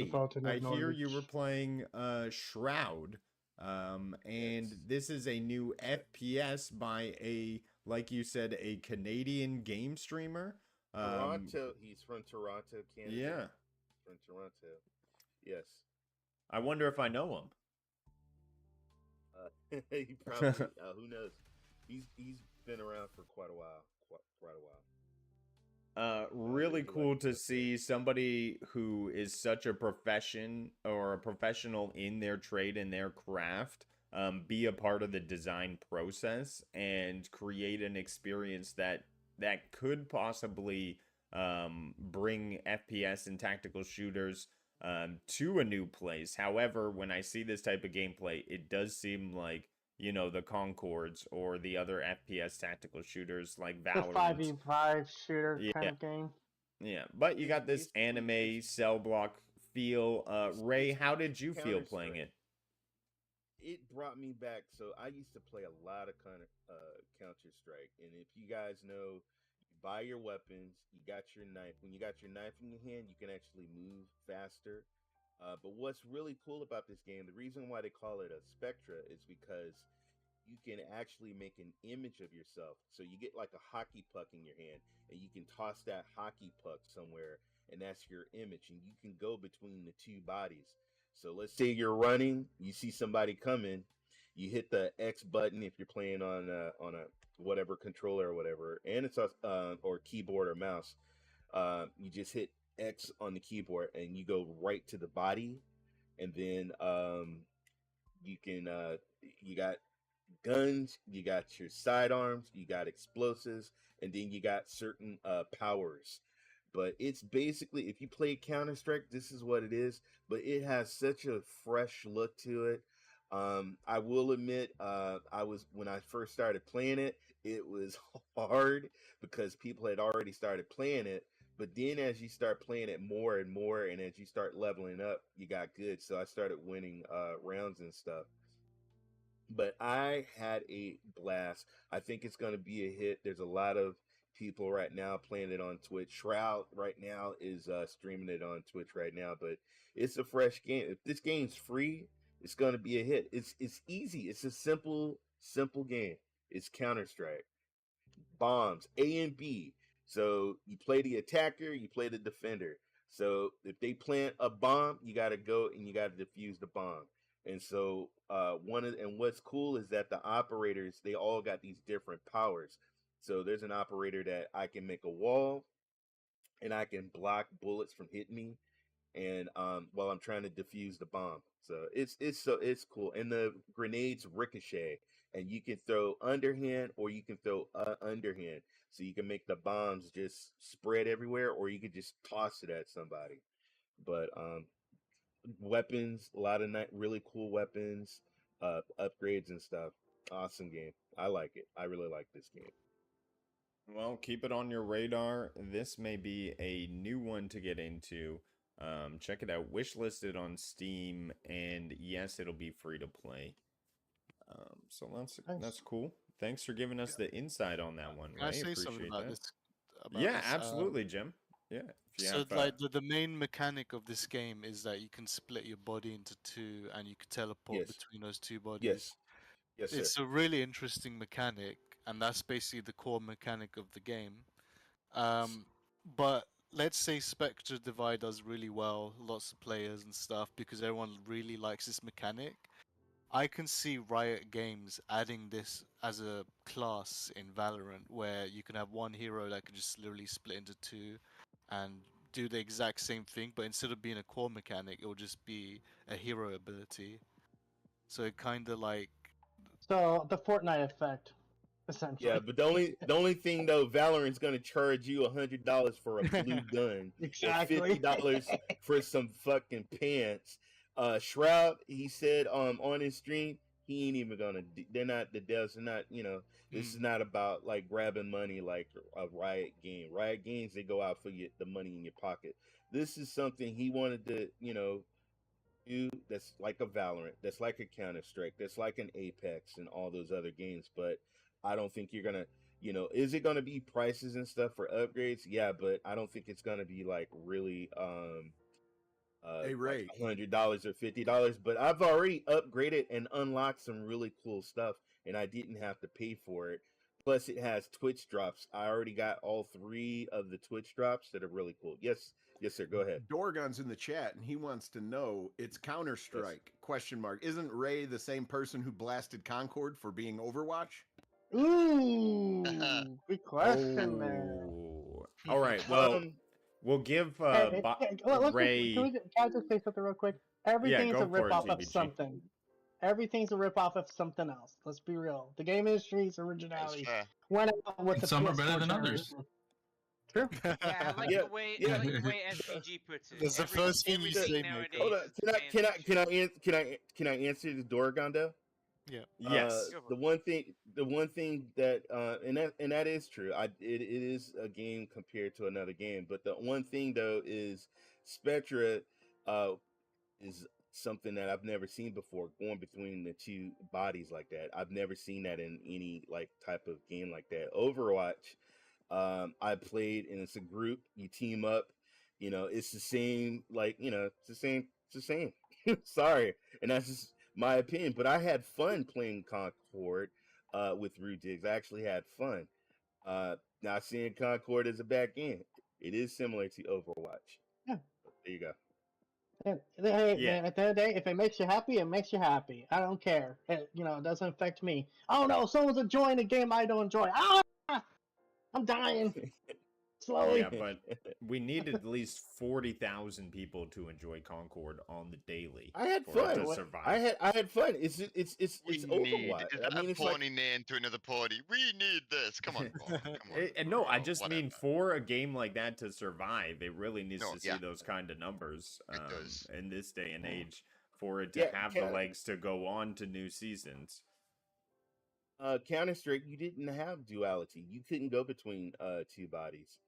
default and I ignore hear the you were playing Shroud, and Yes. this is a new FPS by a, like you said, a Canadian game streamer. Toronto. He's from Toronto, Canada. Yeah, From Toronto. Yes. I wonder if I know him. He probably. Who knows? He's been around for quite a while. Quite a while. Really He cool likes to FPS. see somebody who is such a profession or a professional in their trade and their craft be a part of the design process and create an experience that could possibly bring FPS and tactical shooters to a new place. However, when I see this type of gameplay, it does seem like, you know, the Concords or the other FPS tactical shooters like the Valorant. 5v5 shooter kind Yeah, of game. yeah, but you It's got this basically anime cell block feel. Ray, it's how did you feel Counter playing Strike. it? It brought me back. So I used to play a lot of Counter Strike, and if you guys know, you buy your weapons, you got your knife. When you got your knife in your hand, you can actually move faster. But what's really cool about this game, the reason why they call it a Spectra is because you can actually make an image of yourself. So you get like a hockey puck in your hand, and you can toss that hockey puck somewhere, and that's your image. And you can go between the two bodies. So let's say you're running, you see somebody coming, you hit the X button if you're playing on a whatever controller or whatever, and it's a or keyboard or mouse. You just hit X on the keyboard, and you go right to the body, and then you can you got guns, you got your sidearms, you got explosives, and then you got certain powers. But it's basically, if you play Counter Strike, this is what it is. But it has such a fresh look to it. I will admit, I was when I first started playing it, it was hard because people had already started playing it. But then, as you start playing it more and more, and as you start leveling up, you got good. So I started winning rounds and stuff, but I had a blast. I think it's going to be a hit. There's a lot of people right now playing it on Twitch. Shroud right now is streaming it on Twitch right now, but it's a fresh game. If this game's free, it's going to be a hit. It's easy. It's a simple game. It's Counter Strike. Bombs A and B. So you play the attacker, you play the defender. So if they plant a bomb, you got to go and you got to defuse the bomb. And so what's cool is that the operators, they all got these different powers. So there's an operator that I can make a wall and I can block bullets from hitting me, and while I'm trying to defuse the bomb. So it's cool. And the grenades ricochet, and you can throw underhand or you can throw underhand. So you can make the bombs just spread everywhere, or you can just toss it at somebody. But weapons, a lot of really cool weapons, upgrades and stuff. Awesome game. I like it. I really like this game. Well, keep it on your radar. This may be a new one to get into. Check it out. Wishlisted on Steam, and yes, it'll be free to play. So that's cool. Thanks for giving us the insight on that one, Can I Ray. say something Appreciate about that. this? Yeah, absolutely, Jim. Yeah. If you So have, like the main mechanic of this game is that you can split your body into two and you can teleport Yes. between those two bodies. Yes. Yes, sir. It's a really interesting mechanic, and that's basically the core mechanic of the game. But let's say Spectre Divide does really well, lots of players and stuff, because everyone really likes this mechanic. I can see Riot Games adding this as a class in Valorant, where you can have one hero that can just literally split into two and do the exact same thing, but instead of being a core mechanic, it will just be a hero ability. So it kind of like So the Fortnite effect, essentially. Yeah, but the only thing though, Valorant's gonna charge you $100 for a blue gun Exactly. or $50 for some fucking pants. Shroud, he said on his stream, he ain't even gonna. They're not the devs. Are not. This is not about like grabbing money like a Riot game. Riot games, they go out for the money in your pocket. This is something he wanted to do. That's like a Valorant. That's like a Counter Strike. That's like an Apex and all those other games. But I don't think you're gonna. Is it gonna be prices and stuff for upgrades? Yeah, but I don't think it's gonna be like really Hey, Ray. like $100 or $50. But I've already upgraded and unlocked some really cool stuff, and I didn't have to pay for it. Plus, it has Twitch drops. I already got all 3 of the Twitch drops that are really cool. Yes, yes, sir. Go ahead. Dorgon's in the chat, and he wants to know, it's Counter-Strike, question mark. Isn't Ray the same person who blasted Concord for being Overwatch? Ooh, good question there. Oh. All right. Well, we'll give Hey, well, Ray. can I just say something real quick? Yeah, Everything's go a for it, ripoff of TBG. something. Everything's a ripoff of something else. Let's be real. The game industry's originality fair. went out with the Some are PS4 better than others. generation. True. Yeah, I like Yeah, the way yeah. I like the way SPG puts it. That's the first thing you everything say, Nick. nowadays Hold on. is Can I answer the Dorgon though? Yeah. Yes. The one thing that and that is true. It is a game compared to another game, but the one thing though is Spectra is something that I've never seen before, going between the 2 bodies like that. I've never seen that in any like type of game like that. Overwatch, I played, and it's a group. You team up. It's the same. Like it's the same. It's the same. Sorry, and that's just my opinion. But I had fun playing Concord with Rude Diggs. I actually had fun. Not seeing Concord as a back end. It is similar to Overwatch. Yeah. There you go. Hey, Yeah. man, at the end of the day, if it makes you happy, it makes you happy. I don't care. It doesn't affect me. Oh no, someone's enjoying a game I don't enjoy. Ah, I'm dying slowly. Yeah, but we need at least 40,000 people to enjoy Concord on the daily. I had for it fun. to survive. I had fun. It's We Overwatch. need I mean, a it's like pony name to another pony. We need this. Come on, Paul. Come on. And no, I bro, just mean whatever. for a game like that to survive, it really needs No, to see yeah. those kind of numbers It does. in this day and age for it to Yeah, have the legs to go on to new seasons. Counter-Strike, you didn't have duality. You couldn't go between 2 bodies.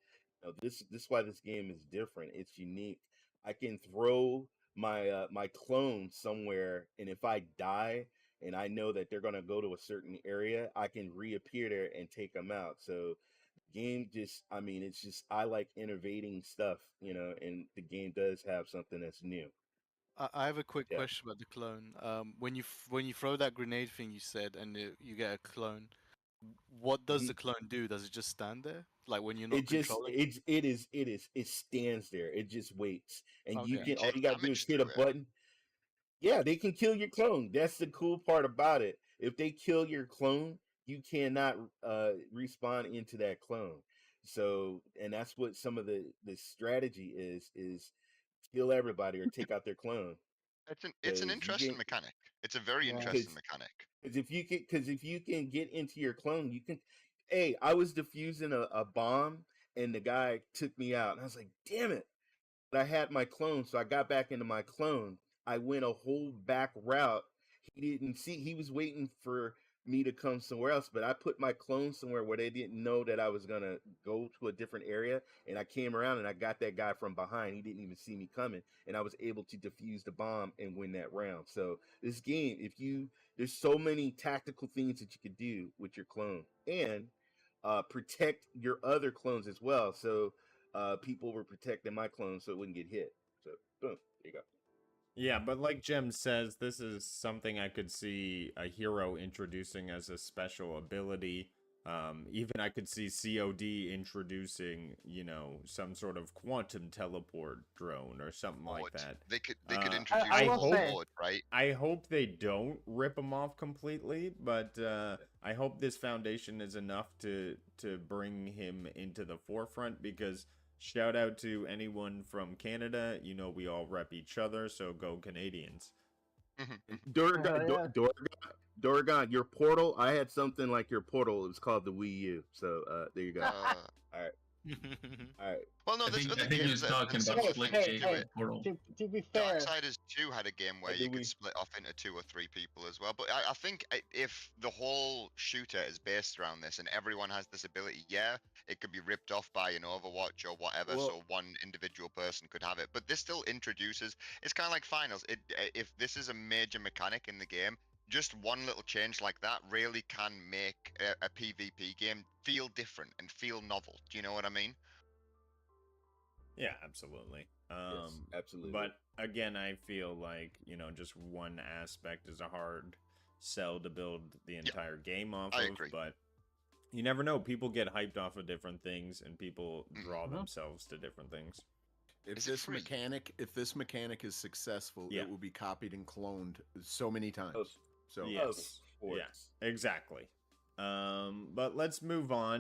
This is why this game is different. It's unique. I can throw my my clone somewhere, and if I die and I know that they're gonna go to a certain area, I can reappear there and take them out. So game just, I mean, it's just, I like innovating stuff, and the game does have something that's new. I have a quick Yeah. question about the clone. When you throw that grenade thing you said, and you get a clone, what does Mhm. the clone do? Does it just stand there, like when you're not It just controlling? it stands there. It just waits, and you Okay. can, all you gotta do is Damage hit a through it. button. Yeah, they can kill your clone. That's the cool part about it. If they kill your clone, you cannot respawn into that clone. So, and that's what some of the strategy is kill everybody or take out their clone. It's an 'Cause you interesting get- mechanic. It's a very Yeah. interesting mechanic. Because if you can get into your clone, you can. Hey, I was defusing a bomb, and the guy took me out, and I was like, "Damn it!" But I had my clone, so I got back into my clone. I went a whole back route. He didn't see. He was waiting for me to come somewhere else, but I put my clone somewhere where they didn't know that I was gonna go to a different area, and I came around and I got that guy from behind. He didn't even see me coming, and I was able to defuse the bomb and win that round. So this game, there's so many tactical things that you could do with your clone, and protect your other clones as well. So people were protecting my clone so it wouldn't get hit. So boom, there you go. Yeah, but like Jem says, this is something I could see a hero introducing as a special ability. Even I could see COD introducing, some sort of quantum teleport drone or something like Board. that. They could I introduce will a say- board, right? I hope they don't rip them off completely, but I hope this foundation is enough to bring him into the forefront, because shout out to anyone from Canada, we all rep each other, so go Canadians. Dorgon, your portal. I had something like your portal. It was called the Wii U. So there you go. All right. Well, no, I there's think, other I think he games was that talking that about similar Split things hey, to hey. it. Portal. To be fair, Darksiders 2 had a game where you could split off into 2 or 3 people as well. But I think if the whole shooter is based around this and everyone has this ability, yeah, it could be ripped off by an Overwatch or whatever, Well- so one individual person could have it. But this still introduces, it's kind of like finals. If this is a major mechanic in the game, just one little change like that really can make a PvP game feel different and feel novel. Do you know what I mean? Yeah, absolutely. Yes, absolutely. But again, I feel like, just one aspect is a hard sell to build the entire game off I of, agree. but you never know. People get hyped off of different things, and people draw Mhm. themselves to different things. If Is it this free? mechanic is successful, Yeah. it will be copied and cloned so many times. So Yes. Yeah, course. exactly. But let's move on.